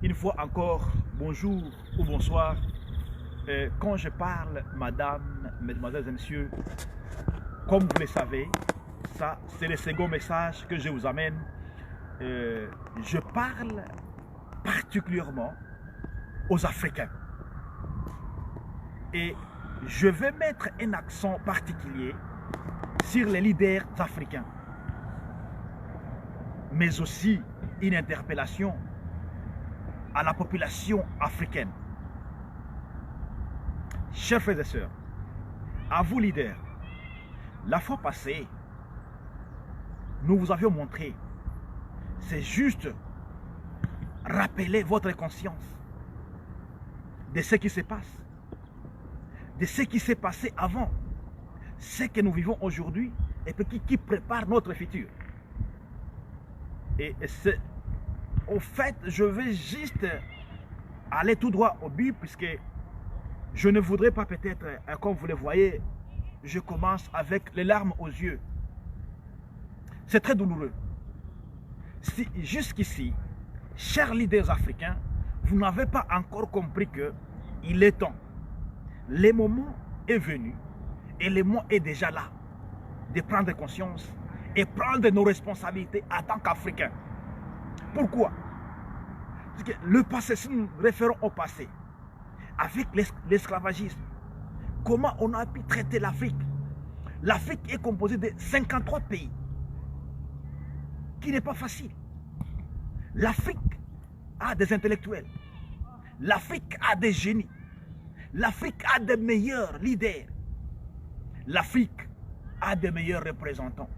Une fois encore, bonjour ou bonsoir. Quand je parle, madame, mesdemoiselles et messieurs, comme vous le savez, ça c'est le second message que je vous amène. Je parle particulièrement aux Africains. Et je vais mettre un accent particulier sur les leaders africains, mais aussi une interpellation à la population africaine. Chers frères et sœurs, à vous leaders, la fois passée, nous vous avions montré, c'est juste rappeler votre conscience de ce qui se passe, de ce qui s'est passé avant, ce que nous vivons aujourd'hui et qui prépare notre futur. Et c'est, au fait, je vais juste aller tout droit au but puisque je ne voudrais pas peut-être, comme vous le voyez, je commence avec les larmes aux yeux. C'est très douloureux. Si jusqu'ici, chers leaders africains, vous n'avez pas encore compris qu'il est temps. Le moment est venu et le moment est déjà là de prendre conscience et prendre nos responsabilités en tant qu'Africains. Pourquoi? Parce que le passé, si nous référons au passé, avec l'esclavagisme, comment on a pu traiter l'Afrique? L'Afrique est composée de 53 pays, qui n'est pas facile. L'Afrique a des intellectuels, l'Afrique a des génies, l'Afrique a des meilleurs leaders, l'Afrique a des meilleurs représentants.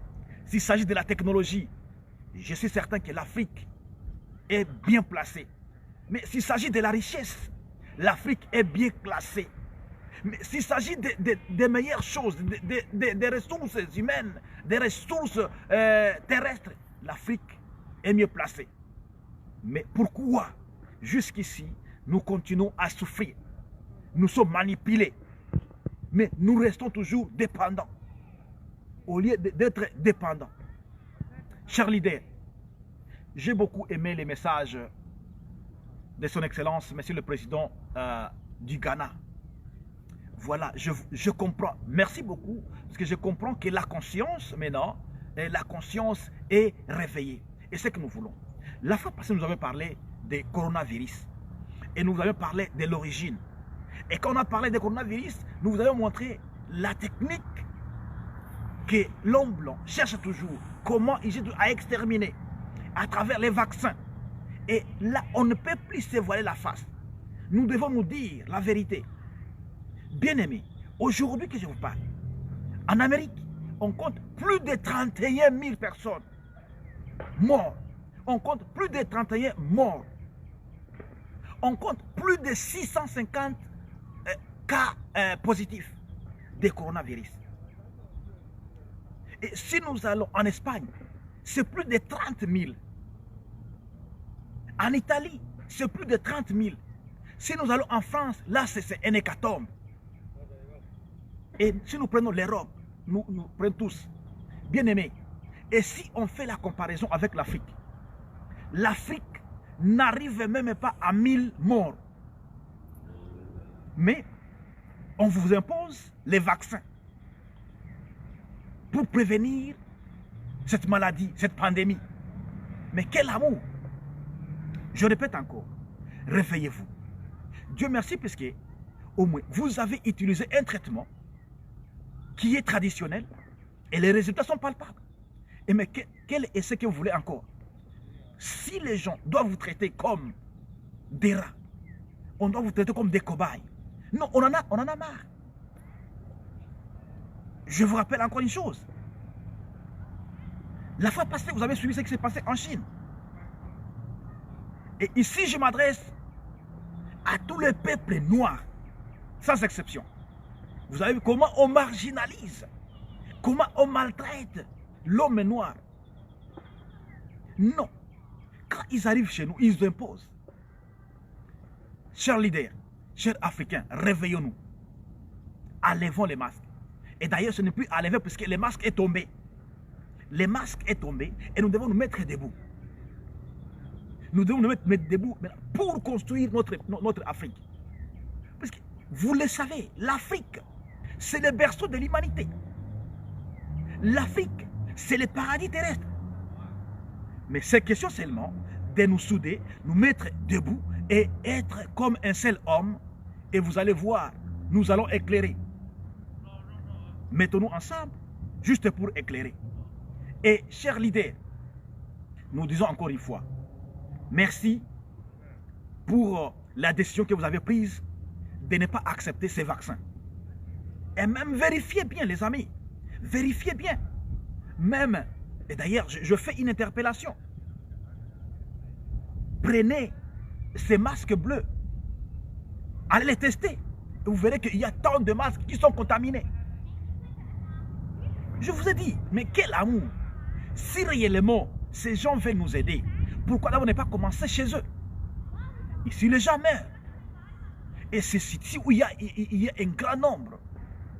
S'il s'agit de la technologie, je suis certain que l'Afrique est bien placée. Mais s'il s'agit de la richesse, l'Afrique est bien classée. Mais s'il s'agit des meilleures choses, des ressources humaines, des ressources terrestres, l'Afrique est mieux placée. Mais pourquoi jusqu'ici nous continuons à souffrir? Nous sommes manipulés, mais nous restons toujours dépendants au lieu d'être dépendants. Chers leaders, j'ai beaucoup aimé les messages de son Excellence, Monsieur le Président du Ghana. Voilà, je comprends. Merci beaucoup, parce que je comprends que la conscience, maintenant, la conscience est réveillée. Et c'est ce que nous voulons. La fois passée, nous avons parlé des coronavirus. Et nous avons parlé de l'origine. Et quand on a parlé des coronavirus, nous vous avons montré la technique que l'homme blanc cherche toujours. Comment il cherche à exterminer à travers les vaccins. Et là, on ne peut plus se voiler la face. Nous devons nous dire la vérité. Bien-aimés, aujourd'hui que je vous parle, en Amérique, on compte plus de 31 000 personnes mortes. On compte plus de 31 morts. On compte plus de 650 cas positifs de coronavirus. Et si nous allons en Espagne, c'est plus de 30 000. En Italie, c'est plus de 30 000. Si nous allons en France, là, c'est un hécatombe. Et si nous prenons l'Europe, nous prenons tous, bien aimés. Et si on fait la comparaison avec l'Afrique, l'Afrique n'arrive même pas à 1000 morts. Mais on vous impose les vaccins pour prévenir cette maladie, cette pandémie. Mais quel amour! Je répète encore, réveillez-vous. Dieu merci parce que au moins vous avez utilisé un traitement qui est traditionnel et les résultats sont palpables. Et mais quel est ce que vous voulez encore? Si les gens doivent vous traiter comme des rats, on doit vous traiter comme des cobayes. Non, on en a marre. Je vous rappelle encore une chose. La fois passée, vous avez suivi ce qui s'est passé en Chine. Et ici, je m'adresse à tous les peuples noirs, sans exception. Vous avez vu comment on marginalise, comment on maltraite l'homme noir. Non. Quand ils arrivent chez nous, ils imposent. Chers leaders, chers Africains, réveillons-nous. Enlevons les masques. Et d'ailleurs, ce n'est plus à lever puisque le masque est tombé. Le masque est tombé et nous devons nous mettre debout. Nous devons nous mettre debout pour construire notre Afrique. Parce que vous le savez, l'Afrique, c'est le berceau de l'humanité. L'Afrique, c'est le paradis terrestre. Mais c'est question seulement de nous souder, nous mettre debout et être comme un seul homme. Et vous allez voir, nous allons éclairer. Mettons-nous ensemble, juste pour éclairer. Et chers leaders, nous disons encore une fois, merci pour la décision que vous avez prise de ne pas accepter ces vaccins. Et même vérifiez bien, les amis. Vérifiez bien. Même, et d'ailleurs, je fais une interpellation. Prenez ces masques bleus. Allez les tester. Et vous verrez qu'il y a tant de masques qui sont contaminés. Je vous ai dit, mais quel amour! Si réellement ces gens veulent nous aider, pourquoi d'abord ne pas commencer chez eux? Ici, les gens meurent. Et c'est ici où il y a un grand nombre.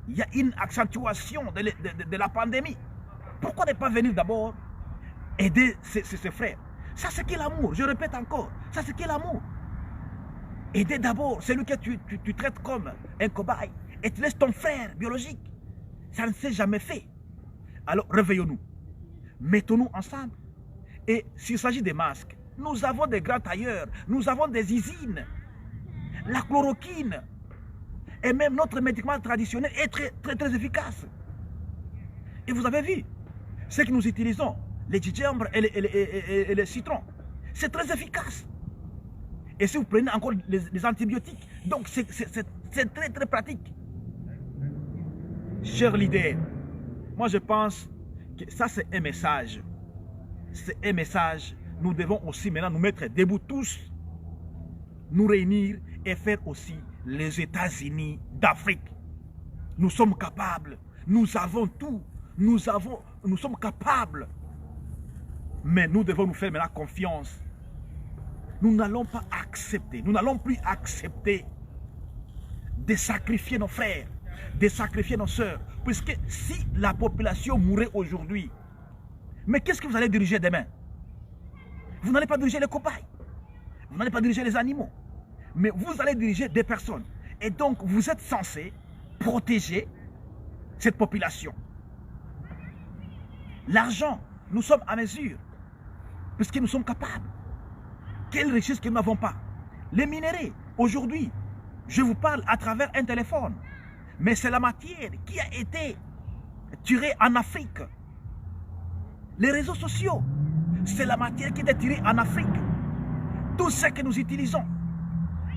Il y a une accentuation de la pandémie. Pourquoi ne pas venir d'abord aider ses frères? Ça, c'est quel amour? Je répète encore. Ça, c'est quel amour? Aider d'abord celui que tu traites comme un cobaye et tu laisses ton frère biologique. Ça ne s'est jamais fait. Alors, réveillons-nous. Mettons-nous ensemble. Et s'il s'agit des masques, nous avons des grands tailleurs, nous avons des usines. La chloroquine et même notre médicament traditionnel est très efficace. Et vous avez vu, ce que nous utilisons, les gingembre et les citrons, c'est très efficace. Et si vous prenez encore les antibiotiques, donc c'est très pratique. Chers leaders, moi je pense que ça c'est un message. C'est un message. Nous devons aussi maintenant nous mettre debout tous, nous réunir et faire aussi les États-Unis d'Afrique. Nous sommes capables, nous avons tout, nous sommes capables. Mais nous devons nous faire maintenant confiance. Nous n'allons pas accepter, nous n'allons plus accepter de sacrifier nos frères, de sacrifier nos sœurs. Puisque si la population mourait aujourd'hui, mais qu'est-ce que vous allez diriger demain? Vous n'allez pas diriger les cobayes, vous n'allez pas diriger les animaux, mais vous allez diriger des personnes. Et donc, vous êtes censé protéger cette population. L'argent, nous sommes à mesure, puisque nous sommes capables. Quelle richesse que nous n'avons pas. Les minéraux, aujourd'hui, je vous parle à travers un téléphone, mais c'est la matière qui a été tirée en Afrique. Les réseaux sociaux, c'est la matière qui est tirée en Afrique. Tout ce que nous utilisons.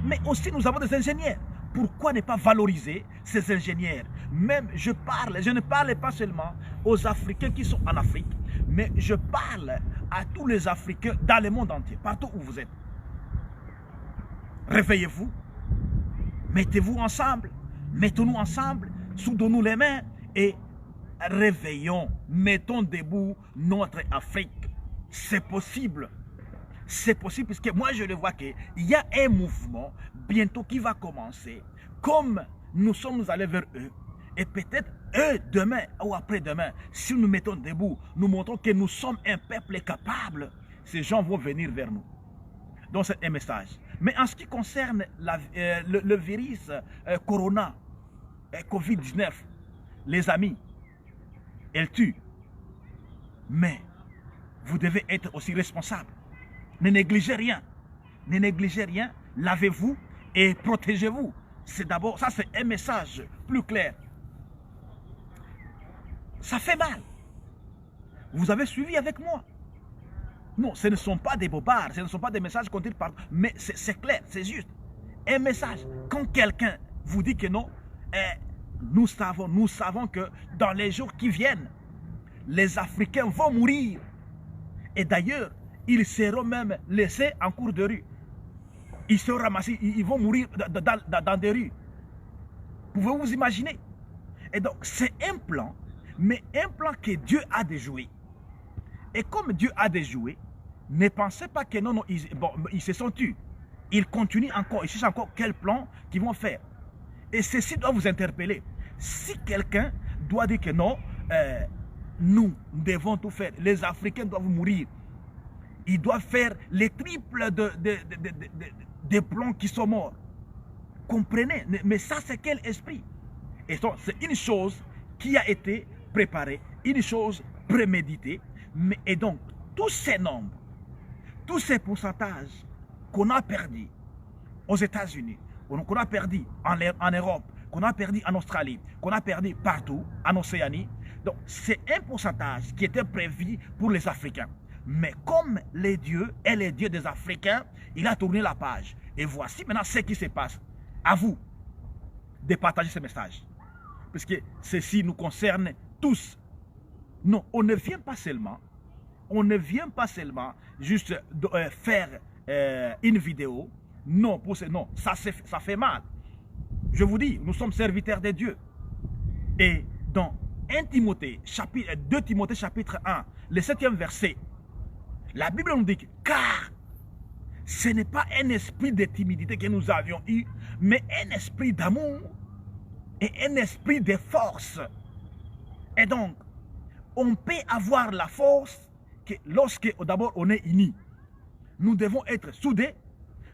Mais aussi, nous avons des ingénieurs. Pourquoi ne pas valoriser ces ingénieurs? Même, je ne parle pas seulement aux Africains qui sont en Afrique, mais je parle à tous les Africains dans le monde entier, partout où vous êtes. Réveillez-vous, mettez-vous ensemble, mettons-nous ensemble, soudons-nous les mains et réveillons, mettons debout notre Afrique. C'est possible. C'est possible puisque moi je le vois qu'il y a un mouvement bientôt qui va commencer. Comme nous sommes allés vers eux, et peut-être eux demain ou après-demain, si nous mettons debout, nous montrons que nous sommes un peuple capable, ces gens vont venir vers nous. Donc c'est un message. Mais en ce qui concerne le virus Corona, Covid-19, les amis, elle tue. Mais vous devez être aussi responsable. Ne négligez rien. Ne négligez rien. Lavez-vous et protégez-vous. C'est d'abord, ça c'est un message plus clair. Ça fait mal. Vous avez suivi avec moi. Non, ce ne sont pas des bobards, ce ne sont pas des messages qu'on dit par... Mais c'est clair, c'est juste. Un message. Quand quelqu'un vous dit que non, nous savons que dans les jours qui viennent, les Africains vont mourir. Et d'ailleurs, ils seront même laissés en cours de rue. Ils seront ramassés, ils vont mourir dans des rues. Pouvez-vous vous imaginer? Et donc, c'est un plan, mais un plan que Dieu a déjoué. Et comme Dieu a déjoué, ne pensez pas que non, ils se sont tus. Ils continuent encore, ils cherchent encore quel plan qu'ils vont faire. Et ceci doit vous interpeller. Si quelqu'un doit dire que non, nous devons tout faire, les Africains doivent mourir, ils doivent faire les triples des plans qui sont morts. Comprenez, mais ça c'est quel esprit? Et donc c'est une chose qui a été préparée, une chose préméditée. Et donc tous ces nombres, tous ces pourcentages qu'on a perdus aux États-Unis, qu'on a perdu en Europe, qu'on a perdu en Australie, qu'on a perdu partout en Océanie, donc c'est un pourcentage qui était prévu pour les Africains. Mais comme les dieux et les dieux des Africains, il a tourné la page. Et voici maintenant ce qui se passe. À vous de partager ce message. Parce que ceci nous concerne tous. Non, on ne vient pas seulement juste faire une vidéo. Non, non, ça fait mal. Je vous dis, nous sommes serviteurs de Dieu. Et dans 2 Timothée chapitre 1, le 7e verset, la Bible nous dit que, car ce n'est pas un esprit de timidité que nous avions eu, mais un esprit d'amour et un esprit de force. Et donc, on peut avoir la force que lorsque d'abord on est unis. Nous devons être soudés,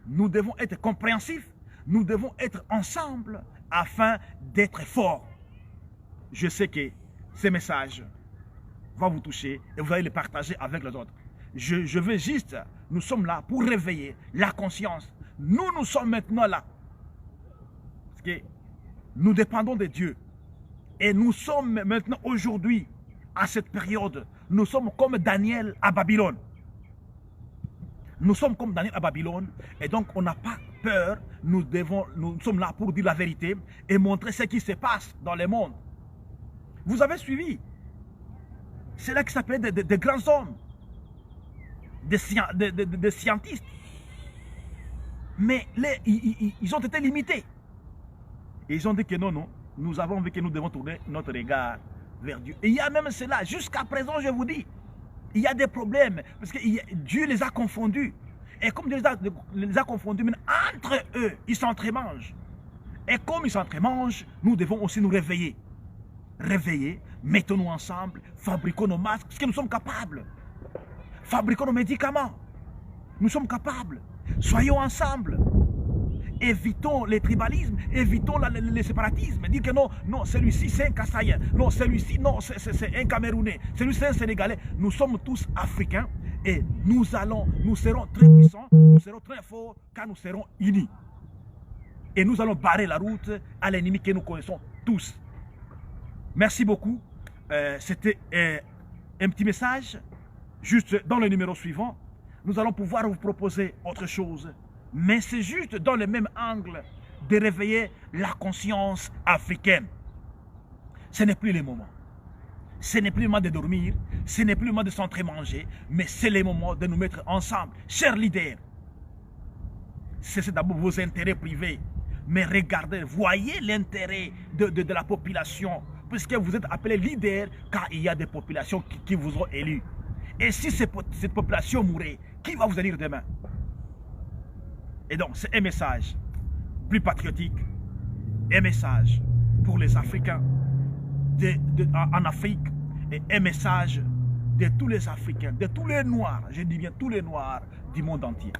nous devons être compréhensifs, nous devons être ensemble afin d'être forts. Je sais que ce message va vous toucher et vous allez le partager avec les autres. Je veux juste, nous sommes là pour réveiller la conscience. Nous sommes maintenant là. Parce que nous dépendons de Dieu. Et nous sommes maintenant aujourd'hui, à cette période, nous sommes comme Daniel à Babylone. Nous sommes comme Daniel à Babylone. Et donc on n'a pas peur. Nous sommes là pour dire la vérité et montrer ce qui se passe dans le monde. Vous avez suivi. C'est là qui s'appelle des grands hommes. Des scientifiques. Mais ils ont été limités. Et ils ont dit que non, nous avons vu que nous devons tourner notre regard vers Dieu. Et il y a même cela, jusqu'à présent, je vous dis, il y a des problèmes, parce que Dieu les a confondus. Et comme Dieu les a confondus, entre eux, ils s'entremangent. Et comme ils s'entremangent, nous devons aussi nous réveiller. Réveiller, mettons-nous ensemble, fabriquons nos masques, parce que nous sommes capables. Fabriquons nos médicaments. Nous sommes capables. Soyons ensemble. Évitons les tribalismes, évitons le séparatisme. Dire que non, celui-ci c'est un Kassaïen. Non, celui-ci, non, c'est un Camerounais. Celui-ci c'est un Sénégalais. Nous sommes tous Africains et nous serons très puissants, nous serons très forts quand nous serons unis. Et nous allons barrer la route à l'ennemi que nous connaissons tous. Merci beaucoup. C'était un petit message. Juste dans le numéro suivant, nous allons pouvoir vous proposer autre chose. Mais c'est juste dans le même angle de réveiller la conscience africaine. Ce n'est plus le moment. Ce n'est plus le moment de dormir. Ce n'est plus le moment de s'entremanger. Mais c'est le moment de nous mettre ensemble. Chers leaders, c'est d'abord vos intérêts privés. Mais regardez, voyez l'intérêt de la population. Puisque vous êtes appelés leaders, car il y a des populations qui vous ont élus. Et si cette population mourait, qui va vous élire demain? Et donc, c'est un message plus patriotique, un message pour les Africains en Afrique, et un message de tous les Africains, de tous les Noirs, je dis bien tous les Noirs du monde entier.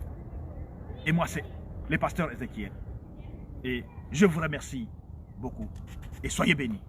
Et moi, c'est le pasteur Ézéchiel. Et je vous remercie beaucoup. Et soyez bénis.